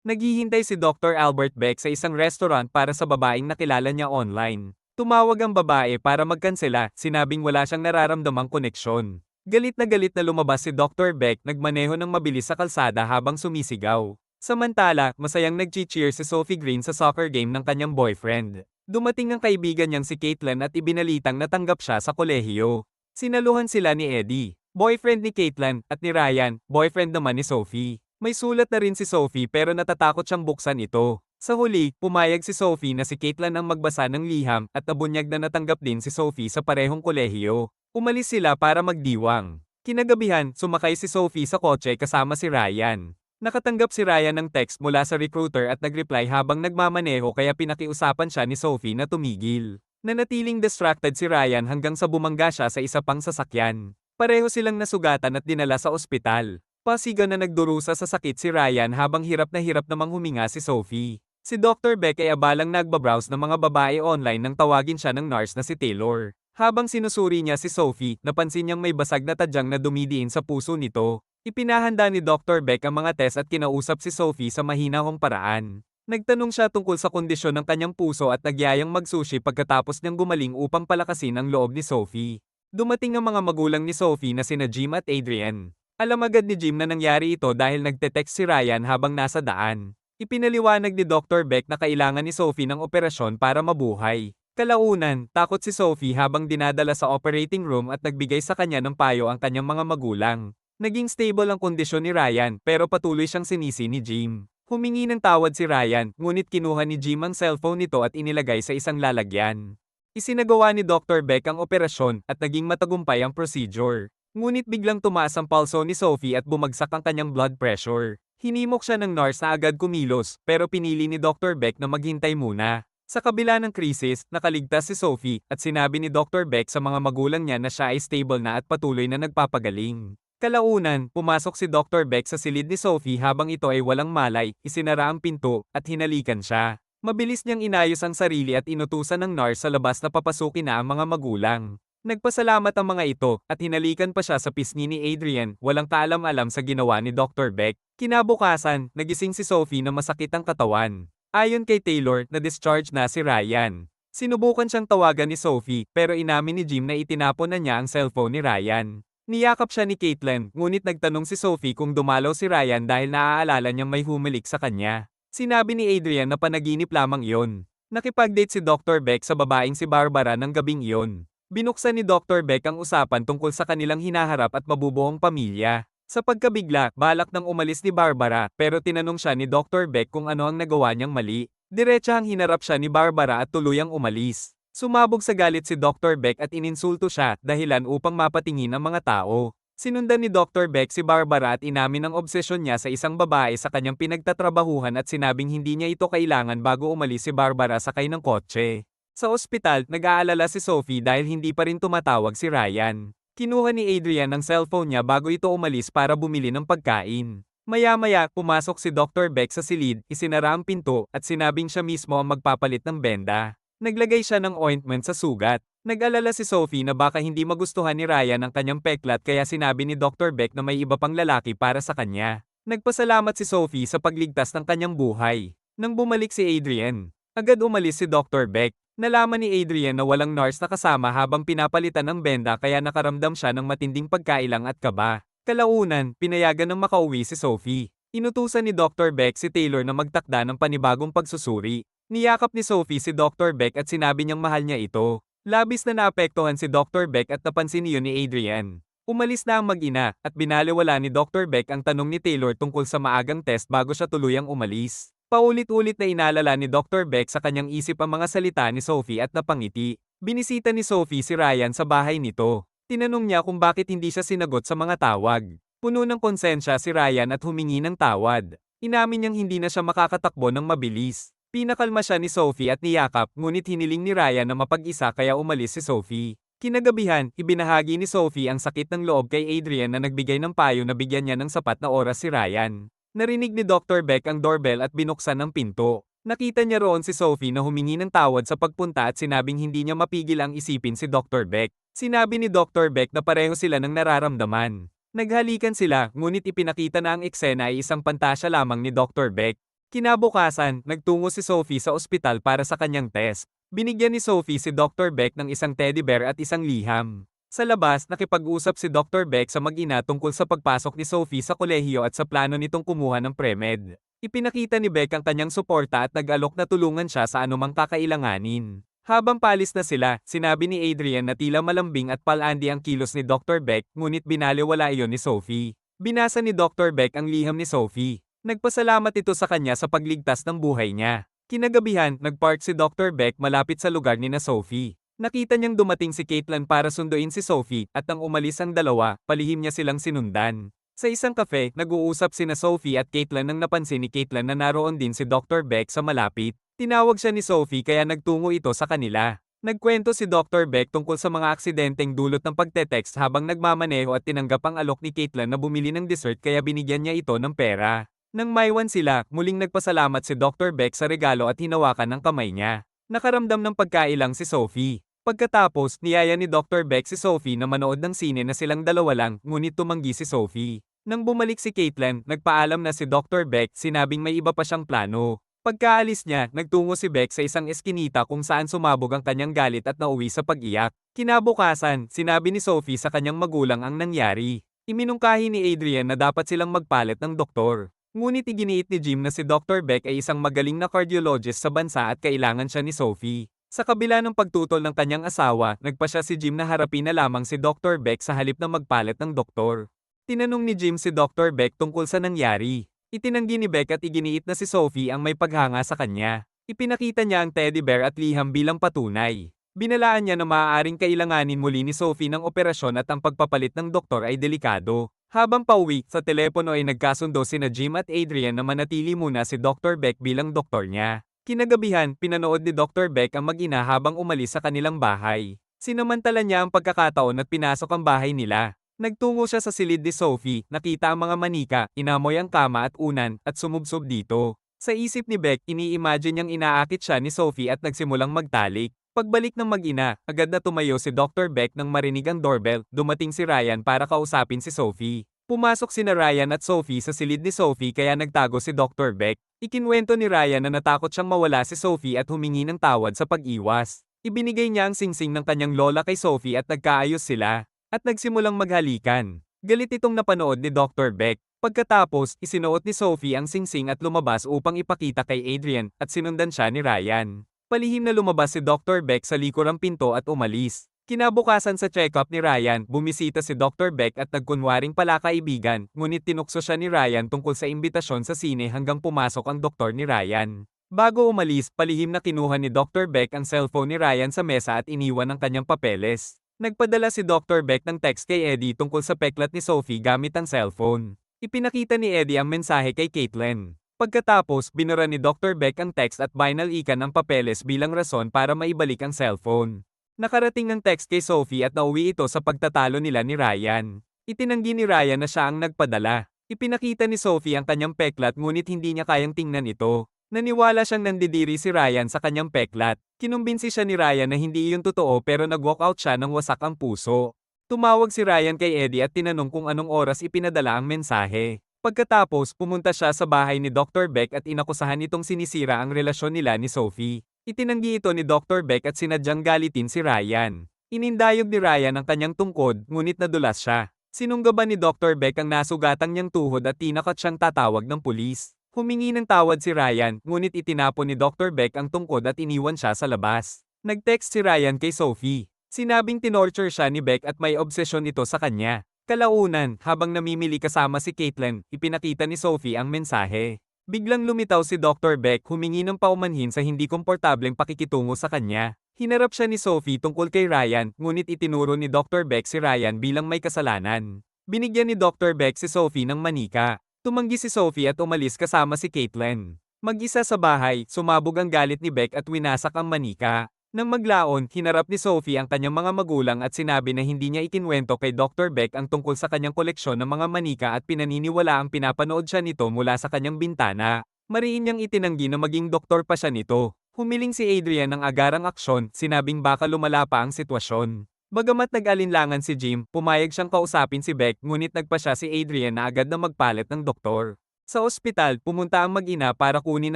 Naghihintay si Dr. Albert Beck sa isang restaurant para sa babaeng nakilala niya online. Tumawag ang babae para magkansela, sinabing wala siyang nararamdamang koneksyon. Galit na lumabas si Dr. Beck, nagmaneho ng mabilis sa kalsada habang sumisigaw. Samantala, masayang nag-cheer si Sophie Green sa soccer game ng kanyang boyfriend. Dumating ang kaibigan niyang si Caitlyn at ibinalitang natanggap siya sa kolehiyo. Sinaluhan sila ni Eddie, boyfriend ni Caitlyn, at ni Ryan, boyfriend naman ni Sophie. May sulat na rin si Sophie pero natatakot siyang buksan ito. Sa huli, pumayag si Sophie na si Caitlyn ang magbasa ng liham at nabunyag na natanggap din si Sophie sa parehong kolehiyo. Umalis sila para magdiwang. Kinagabihan, sumakay si Sophie sa kotse kasama si Ryan. Nakatanggap si Ryan ng text mula sa recruiter at nagreply habang nagmamaneho kaya pinakiusapan siya ni Sophie na tumigil. Nanatiling distracted si Ryan hanggang sa bumangga siya sa isa pang sasakyan. Pareho silang nasugatan at dinala sa ospital. Pasiga na nagdurusa sa sakit si Ryan habang hirap namang huminga si Sophie. Si Dr. Beck ay abalang nagbabrowse ng mga babae online nang tawagin siya ng nurse na si Taylor. Habang sinusuri niya si Sophie, napansin niyang may basag na tadyang na dumidiin sa puso nito. Ipinahanda ni Dr. Beck ang mga test at kinausap si Sophie sa mahinahong paraan. Nagtanong siya tungkol sa kondisyon ng kanyang puso at nagyayang magsushi pagkatapos niyang gumaling upang palakasin ang loob ni Sophie. Dumating ang mga magulang ni Sophie na sina Jim at Adrian. Alam agad ni Jim na nangyari ito dahil nagte-text si Ryan habang nasa daan. Ipinaliwanag ni Dr. Beck na kailangan ni Sophie ng operasyon para mabuhay. Kalaunan, takot si Sophie habang dinadala sa operating room at nagbigay sa kanya ng payo ang kanyang mga magulang. Naging stable ang kondisyon ni Ryan pero patuloy siyang sinisi ni Jim. Humingi ng tawad si Ryan, ngunit kinuha ni Jim ang cellphone nito at inilagay sa isang lalagyan. Isinagawa ni Dr. Beck ang operasyon at naging matagumpay ang procedure. Ngunit biglang tumaas ang pulso ni Sophie at bumagsak ang kanyang blood pressure. Hinimok siya ng nurse na agad kumilos, pero pinili ni Dr. Beck na maghintay muna. Sa kabila ng krisis, nakaligtas si Sophie at sinabi ni Dr. Beck sa mga magulang niya na siya ay stable na at patuloy na nagpapagaling. Kalaunan, pumasok si Dr. Beck sa silid ni Sophie habang ito ay walang malay, isinara ang pinto, at hinalikan siya. Mabilis niyang inayos ang sarili at inutusan ng nurse sa labas na papasukin na ang mga magulang. Nagpasalamat ang mga ito at hinalikan pa siya sa pisngi ni Adrian, walang kaalam-alam sa ginawa ni Dr. Beck. Kinabukasan, nagising si Sophie na masakit ang katawan. Ayon kay Taylor, na-discharge na si Ryan. Sinubukan siyang tawagan ni Sophie pero inamin ni Jim na itinapon na niya ang cellphone ni Ryan. Niyakap siya ni Caitlyn, ngunit nagtanong si Sophie kung dumalaw si Ryan dahil naaalala niyang may humalik sa kanya. Sinabi ni Adrian na panaginip lamang iyon. Nakipag-date si Dr. Beck sa babaeng si Barbara ng gabing iyon. Binuksan ni Dr. Beck ang usapan tungkol sa kanilang hinaharap at mabubuong pamilya. Sa pagkabigla, balak nang umalis ni Barbara pero tinanong siya ni Dr. Beck kung ano ang nagawa niyang mali. Diretsahang hinarap siya ni Barbara at tuluyang umalis. Sumabog sa galit si Dr. Beck at ininsulto siya dahilan upang mapatingin ang mga tao. Sinundan ni Dr. Beck si Barbara at inamin ang obsesyon niya sa isang babae sa kanyang pinagtatrabahuhan at sinabing hindi niya ito kailangan bago umalis si Barbara sakay ng kotse. Sa ospital, nag-aalala si Sophie dahil hindi pa rin tumatawag si Ryan. Kinuha ni Adrian ang cellphone niya bago ito umalis para bumili ng pagkain. Maya-maya, pumasok si Dr. Beck sa silid, isinara ang pinto, at sinabing siya mismo ang magpapalit ng benda. Naglagay siya ng ointment sa sugat. Nag-alala si Sophie na baka hindi magustuhan ni Ryan ang kanyang peklat kaya sinabi ni Dr. Beck na may iba pang lalaki para sa kanya. Nagpasalamat si Sophie sa pagligtas ng kanyang buhay. Nang bumalik si Adrian, agad umalis si Dr. Beck. Nalaman ni Adrian na walang nurse na kasama habang pinapalitan ng benda kaya nakaramdam siya ng matinding pagkailang at kaba. Kalaunan, pinayagan ng makauwi si Sophie. Inutusan ni Dr. Beck si Taylor na magtakda ng panibagong pagsusuri. Niyakap ni Sophie si Dr. Beck at sinabi niyang mahal niya ito. Labis na naapektuhan si Dr. Beck at napansin niyo ni Adrian. Umalis na ang mag-ina at binaliwala ni Dr. Beck ang tanong ni Taylor tungkol sa maagang test bago siya tuluyang umalis. Paulit-ulit na inalala ni Dr. Beck sa kanyang isip ang mga salita ni Sophie at napangiti. Binisita ni Sophie si Ryan sa bahay nito. Tinanong niya kung bakit hindi siya sinagot sa mga tawag. Puno ng konsensya si Ryan at humingi ng tawad. Inamin niyang hindi na siya makakatakbo ng mabilis. Pinakalma siya ni Sophie at niyakap, ngunit hiniling ni Ryan na mapag-isa kaya umalis si Sophie. Kinagabihan, ibinahagi ni Sophie ang sakit ng loob kay Adrian na nagbigay ng payo na bigyan niya ng sapat na oras si Ryan. Narinig ni Dr. Beck ang doorbell at binuksan ang pinto. Nakita niya roon si Sophie na humingi ng tawad sa pagpunta at sinabing hindi niya mapigil ang isipin si Dr. Beck. Sinabi ni Dr. Beck na pareho sila ng nararamdaman. Naghalikan sila, ngunit ipinakita na ang eksena ay isang pantasya lamang ni Dr. Beck. Kinabukasan, nagtungo si Sophie sa ospital para sa kanyang test. Binigyan ni Sophie si Dr. Beck ng isang teddy bear at isang liham. Sa labas, nakipag-usap si Dr. Beck sa mag-ina tungkol sa pagpasok ni Sophie sa kolehiyo at sa plano nitong kumuha ng pre-med. Ipinakita ni Beck ang kanyang suporta at nag-alok na tulungan siya sa anumang kakailanganin. Habang paalis na sila, sinabi ni Adrian na tila malambing at palandi ang kilos ni Dr. Beck, ngunit binaliwala iyon ni Sophie. Binasa ni Dr. Beck ang liham ni Sophie. Nagpasalamat ito sa kanya sa pagligtas ng buhay niya. Kinagabihan, nagpark si Dr. Beck malapit sa lugar ni na Sophie. Nakita niyang dumating si Caitlin para sunduin si Sophie, at nang umalis ang dalawa, palihim niya silang sinundan. Sa isang kafe, nag-uusap sina Sophie at Caitlin nang napansin ni Caitlin na naroon din si Dr. Beck sa malapit. Tinawag siya ni Sophie kaya nagtungo ito sa kanila. Nagkwento si Dr. Beck tungkol sa mga aksidenteng dulot ng pagte-text habang nagmamaneho at tinanggap ang alok ni Caitlin na bumili ng dessert kaya binigyan niya ito ng pera. Nang maiwan sila, muling nagpasalamat si Dr. Beck sa regalo at hinawakan ng kamay niya. Nakaramdam ng pagkailang si Sophie. Pagkatapos, niyaya ni Dr. Beck si Sophie na manood ng sine na silang dalawa lang, ngunit tumanggi si Sophie. Nang bumalik si Caitlin, nagpaalam na si Dr. Beck, sinabing may iba pa siyang plano. Pagkaalis niya, nagtungo si Beck sa isang eskinita kung saan sumabog ang kanyang galit at nauwi sa pag-iyak. Kinabukasan, sinabi ni Sophie sa kanyang magulang ang nangyari. Iminungkahi ni Adrian na dapat silang magpalit ng doktor. Ngunit iginiit ni Jim na si Dr. Beck ay isang magaling na cardiologist sa bansa at kailangan siya ni Sophie. Sa kabila ng pagtutol ng kanyang asawa, nagpa siya si Jim na harapin na lamang si Dr. Beck sa halip na magpalit ng doktor. Tinanong ni Jim si Dr. Beck tungkol sa nangyari. Itinanggi ni Beck at iginiit na si Sophie ang may paghanga sa kanya. Ipinakita niya ang teddy bear at liham bilang patunay. Binalaan niya na maaaring kailanganin muli ni Sophie ng operasyon at ang pagpapalit ng doktor ay delikado. Habang pauwi, sa telepono ay nagkasundo sina Jim at Adrian na manatili muna si Dr. Beck bilang doktor niya. Kinagabihan, pinanood ni Dr. Beck ang mag-ina habang umalis sa kanilang bahay. Sinamantala niya ang pagkakataon at pinasok ang bahay nila. Nagtungo siya sa silid ni Sophie, nakita ang mga manika, inamoy ang kama at unan, at sumubsob dito. Sa isip ni Beck, ini-imagine niyang inaakit siya ni Sophie at nagsimulang magtalik. Pagbalik ng mag-ina, agad na tumayo si Dr. Beck nang marinig ang doorbell, dumating si Ryan para kausapin si Sophie. Pumasok sina Ryan at Sophie sa silid ni Sophie kaya nagtago si Dr. Beck. Ikinwento ni Ryan na natakot siyang mawala si Sophie at humingi ng tawad sa pag-iwas. Ibinigay niya ang singsing ng kanyang lola kay Sophie at nagkaayos sila. At nagsimulang maghalikan. Galit itong napanood ni Dr. Beck. Pagkatapos, isinuot ni Sophie ang singsing at lumabas upang ipakita kay Adrian at sinundan siya ni Ryan. Palihim na lumabas si Dr. Beck sa likurang pinto at umalis. Kinabukasan sa check-up ni Ryan, bumisita si Dr. Beck at nagkunwaring palakaibigan, ngunit tinukso siya ni Ryan tungkol sa imbitasyon sa sine hanggang pumasok ang doktor ni Ryan. Bago umalis, palihim na kinuha ni Dr. Beck ang cellphone ni Ryan sa mesa at iniwan ang kanyang papeles. Nagpadala si Dr. Beck ng text kay Eddie tungkol sa peklat ni Sophie gamit ang cellphone. Ipinakita ni Eddie ang mensahe kay Caitlin. Pagkatapos, binura ni Dr. Beck ang text at binalikan ang papeles bilang rason para maibalik ang cellphone. Nakarating ng text kay Sophie at nauwi ito sa pagtatalo nila ni Ryan. Itinanggi ni Ryan na siya ang nagpadala. Ipinakita ni Sophie ang kanyang peklat ngunit hindi niya kayang tingnan ito. Naniwala siyang nandidiri si Ryan sa kanyang peklat. Kinumbinsi siya ni Ryan na hindi iyon totoo pero nag-walkout siya nang wasak ang puso. Tumawag si Ryan kay Eddie at tinanong kung anong oras ipinadala ang mensahe. Pagkatapos, pumunta siya sa bahay ni Dr. Beck at inakusahan itong sinisira ang relasyon nila ni Sophie. Itinanggi ito ni Dr. Beck at sinadyang galitin si Ryan. Inindayog ni Ryan ang kanyang tungkod, ngunit nadulas siya. Sinunggaban ni Dr. Beck ang nasugatang niyang tuhod at tinakot siyang tatawag ng pulis. Humingi ng tawad si Ryan, ngunit itinapon ni Dr. Beck ang tungkod at iniwan siya sa labas. Nag-text si Ryan kay Sophie. Sinabing tinorture siya ni Beck at may obsesyon ito sa kanya. Kalaunan, habang namimili kasama si Caitlin, ipinakita ni Sophie ang mensahe. Biglang lumitaw si Dr. Beck, humingi ng paumanhin sa hindi komportableng pakikitungo sa kanya. Hinarap siya ni Sophie tungkol kay Ryan, ngunit itinuro ni Dr. Beck si Ryan bilang may kasalanan. Binigyan ni Dr. Beck si Sophie ng manika. Tumanggi si Sophie at umalis kasama si Caitlin. Mag-isa sa bahay, sumabog ang galit ni Beck at winasak ang manika. Nang maglaon, hinarap ni Sophie ang kanyang mga magulang at sinabi na hindi niya ikinwento kay Dr. Beck ang tungkol sa kanyang koleksyon ng mga manika at pinaniniwala ang pinapanood siya nito mula sa kanyang bintana. Mariin niyang itinanggi na maging doktor pa siya nito. Humiling si Adrian ng agarang aksyon, sinabing baka lumala pa ang sitwasyon. Bagamat nag-alinlangan si Jim, pumayag siyang kausapin si Beck ngunit nagpa siya si Adrian na agad na magpalit ng doktor. Sa ospital, pumunta ang mag-ina para kunin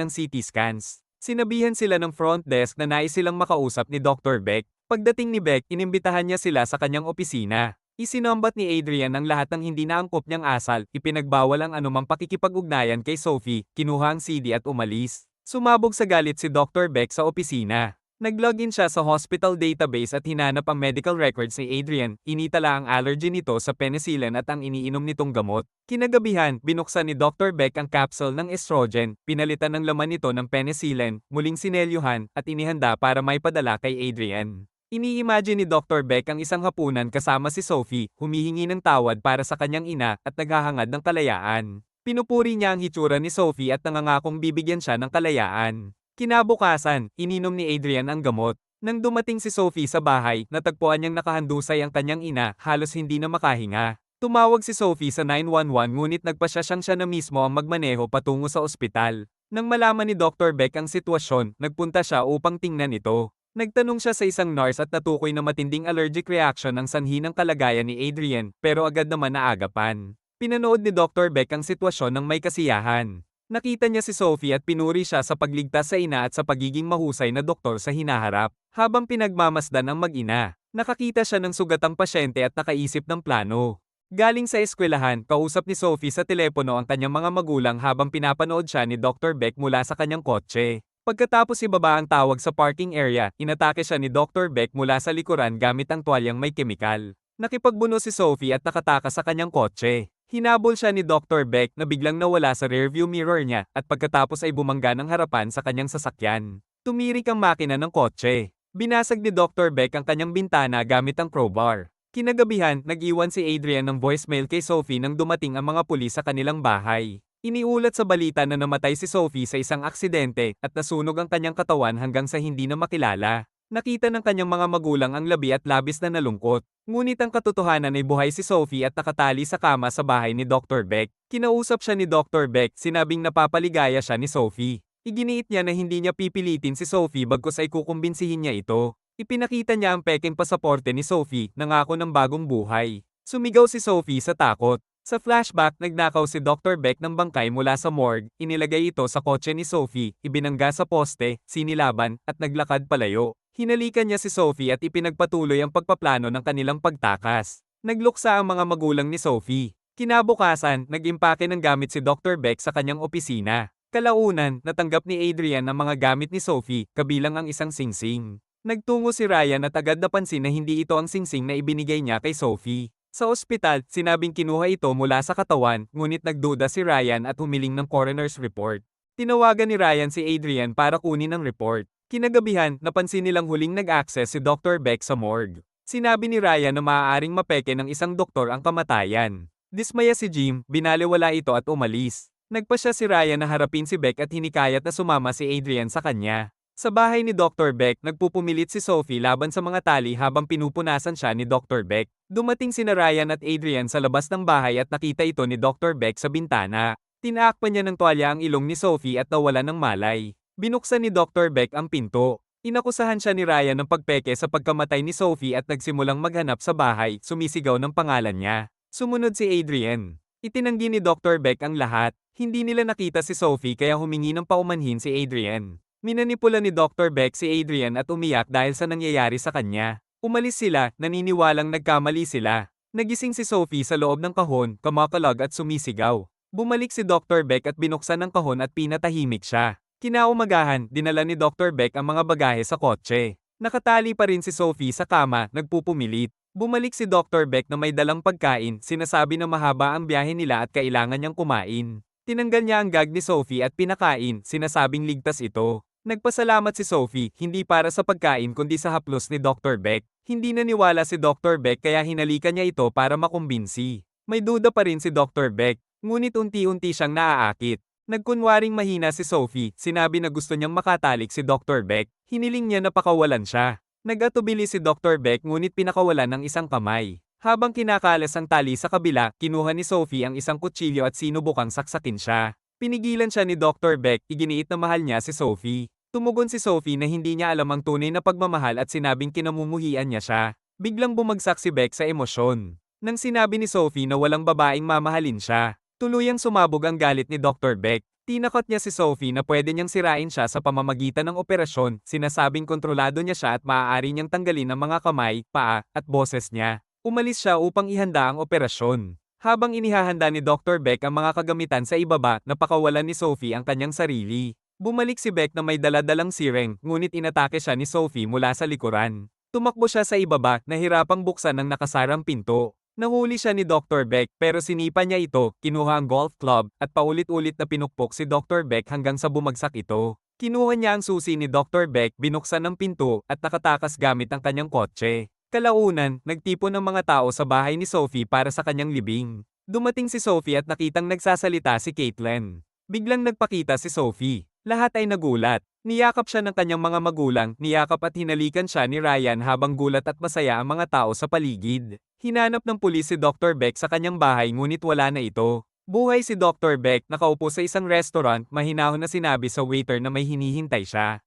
ang CT scans. Sinabihan sila ng front desk na nais silang makausap ni Dr. Beck. Pagdating ni Beck, inimbitahan niya sila sa kanyang opisina. Isinombat ni Adrian ang lahat ng hindi naangkop niyang asal, ipinagbawal ang anumang pakikipag-ugnayan kay Sophie, kinuha ang CD at umalis. Sumabog sa galit si Dr. Beck sa opisina. Nag-login siya sa hospital database at hinanap ang medical records ni Adrian, initala ang allergy nito sa penicillin at ang iniinom nitong gamot. Kinagabihan, binuksan ni Dr. Beck ang capsule ng estrogen, pinalitan ng laman nito ng penicillin, muling sinelyuhan, at inihanda para may padala kay Adrian. Ini-imagine ni Dr. Beck ang isang hapunan kasama si Sophie, humihingi ng tawad para sa kanyang ina at naghahangad ng kalayaan. Pinupuri niya ang hitsura ni Sophie at nangangakong bibigyan siya ng kalayaan. Kinabukasan, ininom ni Adrian ang gamot. Nang dumating si Sophie sa bahay, natagpuan niyang nakahandusay ang kanyang ina, halos hindi na makahinga. Tumawag si Sophie sa 911 ngunit nagpasya siyang siya na mismo ang magmaneho patungo sa ospital. Nang malaman ni Dr. Beck ang sitwasyon, nagpunta siya upang tingnan ito. Nagtanong siya sa isang nurse at natukoy na matinding allergic reaction ang sanhi ng kalagayan ni Adrian, pero agad naman naagapan. Pinanood ni Dr. Beck ang sitwasyon ng may kasiyahan. Nakita niya si Sophie at pinuri siya sa pagligtas sa ina at sa pagiging mahusay na doktor sa hinaharap. Habang pinagmamasdan ang mag-ina, nakakita siya ng sugatang pasyente at nakaisip ng plano. Galing sa eskwelahan, kausap ni Sophie sa telepono ang kanyang mga magulang habang pinapanood siya ni Dr. Beck mula sa kanyang kotse. Pagkatapos ibaba ang tawag sa parking area, inatake siya ni Dr. Beck mula sa likuran gamit ang tuwalyang may kemikal. Nakipagbuno si Sophie at nakatakas sa kanyang kotse. Hinabol siya ni Dr. Beck na biglang nawala sa rearview mirror niya at pagkatapos ay bumangga ng harapan sa kanyang sasakyan. Tumirik ang makina ng kotse. Binasag ni Dr. Beck ang kanyang bintana gamit ang crowbar. Kinagabihan, nag-iwan si Adrian ng voicemail kay Sophie nang dumating ang mga pulis sa kanilang bahay. Iniulat sa balita na namatay si Sophie sa isang aksidente at nasunog ang kanyang katawan hanggang sa hindi na makilala. Nakita ng kanyang mga magulang ang labi at labis na nalungkot. Ngunit ang katotohanan ay buhay si Sophie at nakatali sa kama sa bahay ni Dr. Beck. Kinausap siya ni Dr. Beck, sinabing napapaligaya siya ni Sophie. Iginiit niya na hindi niya pipilitin si Sophie bagkus ay kukumbinsihin niya ito. Ipinakita niya ang peking pasaporte ni Sophie, nangako ng bagong buhay. Sumigaw si Sophie sa takot. Sa flashback, nagnakaw si Dr. Beck ng bangkay mula sa morgue, inilagay ito sa kotse ni Sophie, ibinangga sa poste, sinilaban, at naglakad palayo. Hinalikan niya si Sophie at ipinagpatuloy ang pagpaplano ng kanilang pagtakas. Nagluksa ang mga magulang ni Sophie. Kinabukasan, nag-impake ng gamit si Dr. Beck sa kanyang opisina. Kalaunan, natanggap ni Adrian ang mga gamit ni Sophie, kabilang ang isang singsing. Nagtungo si Ryan at agad napansin na hindi ito ang singsing na ibinigay niya kay Sophie. Sa ospital, sinabing kinuha ito mula sa katawan, ngunit nagduda si Ryan at humiling ng coroner's report. Tinawagan ni Ryan si Adrian para kunin ang report. Kinagabihan, napansin nilang huling nag-access si Dr. Beck sa morgue. Sinabi ni Ryan na maaaring mapeke ng isang doktor ang kamatayan. Dismaya si Jim, binaliwala ito at umalis. Nagpasya si Ryan na harapin si Beck at hinikayat na sumama si Adrian sa kanya. Sa bahay ni Dr. Beck, nagpupumilit si Sophie laban sa mga tali habang pinupunasan siya ni Dr. Beck. Dumating sina Ryan at Adrian sa labas ng bahay at nakita ito ni Dr. Beck sa bintana. Tinaakpan niya ng tuwalya ang ilong ni Sophie at nawala ng malay. Binuksan ni Dr. Beck ang pinto. Inakusahan siya ni Ryan ng pagpeke sa pagkamatay ni Sophie at nagsimulang maghanap sa bahay, sumisigaw ng pangalan niya. Sumunod si Adrian. Itinanggi ni Dr. Beck ang lahat. Hindi nila nakita si Sophie kaya humingi ng paumanhin si Adrian. Minanipula ni Dr. Beck si Adrian at umiyak dahil sa nangyayari sa kanya. Umalis sila, naniniwalang nagkamali sila. Nagising si Sophie sa loob ng kahon, kumakalag at sumisigaw. Bumalik si Dr. Beck at binuksan ang kahon at pinatahimik siya. Kinaumagahan, dinala ni Dr. Beck ang mga bagahe sa kotse. Nakatali pa rin si Sophie sa kama, nagpupumilit. Bumalik si Dr. Beck na may dalang pagkain, sinasabi na mahaba ang biyahe nila at kailangan niyang kumain. Tinanggal niya ang gag ni Sophie at pinakain, sinasabing ligtas ito. Nagpasalamat si Sophie, hindi para sa pagkain kundi sa haplos ni Dr. Beck. Hindi naniwala si Dr. Beck kaya hinalikan niya ito para makumbinsi. May duda pa rin si Dr. Beck, ngunit unti-unti siyang naaakit. Nagkunwaring mahina si Sophie, sinabi na gusto niyang makatalik si Dr. Beck, hiniling niya na pakawalan siya. Nag-atubili si Dr. Beck ngunit pinakawalan ng isang kamay. Habang kinakalas ang tali sa kabila, kinuha ni Sophie ang isang kutsilyo at sinubukang saksakin siya. Pinigilan siya ni Dr. Beck, iginiit na mahal niya si Sophie. Tumugon si Sophie na hindi niya alam ang tunay na pagmamahal at sinabing kinamumuhian niya siya. Biglang bumagsak si Beck sa emosyon. Nang sinabi ni Sophie na walang babaeng mamahalin siya. Tuluyang sumabog ang galit ni Dr. Beck. Tinakot niya si Sophie na pwede niyang sirain siya sa pamamagitan ng operasyon, sinasabing kontrolado niya siya at maaari niyang tanggalin ang mga kamay, paa, at boses niya. Umalis siya upang ihanda ang operasyon. Habang inihahanda ni Dr. Beck ang mga kagamitan sa ibaba, napakawalan ni Sophie ang kanyang sarili. Bumalik si Beck na may daladalang sireng, ngunit inatake siya ni Sophie mula sa likuran. Tumakbo siya sa ibaba, nahirapang buksan ng nakasarang pinto. Nahuli siya ni Dr. Beck pero sinipa niya ito, kinuha ang golf club, at paulit-ulit na pinukpok si Dr. Beck hanggang sa bumagsak ito. Kinuha niya ang susi ni Dr. Beck, binuksan ang pinto, at nakatakas gamit ang kanyang kotse. Kalaunan, nagtipon ng mga tao sa bahay ni Sophie para sa kanyang libing. Dumating si Sophie at nakitang nagsasalita si Caitlin. Biglang nagpakita si Sophie. Lahat ay nagulat. Niyakap siya ng kanyang mga magulang, niyakap at hinalikan siya ni Ryan habang gulat at masaya ang mga tao sa paligid. Hinanap ng pulis si Dr. Beck sa kanyang bahay ngunit wala na ito. Buhay si Dr. Beck, nakaupo sa isang restaurant, mahinahon na sinabi sa waiter na may hinihintay siya.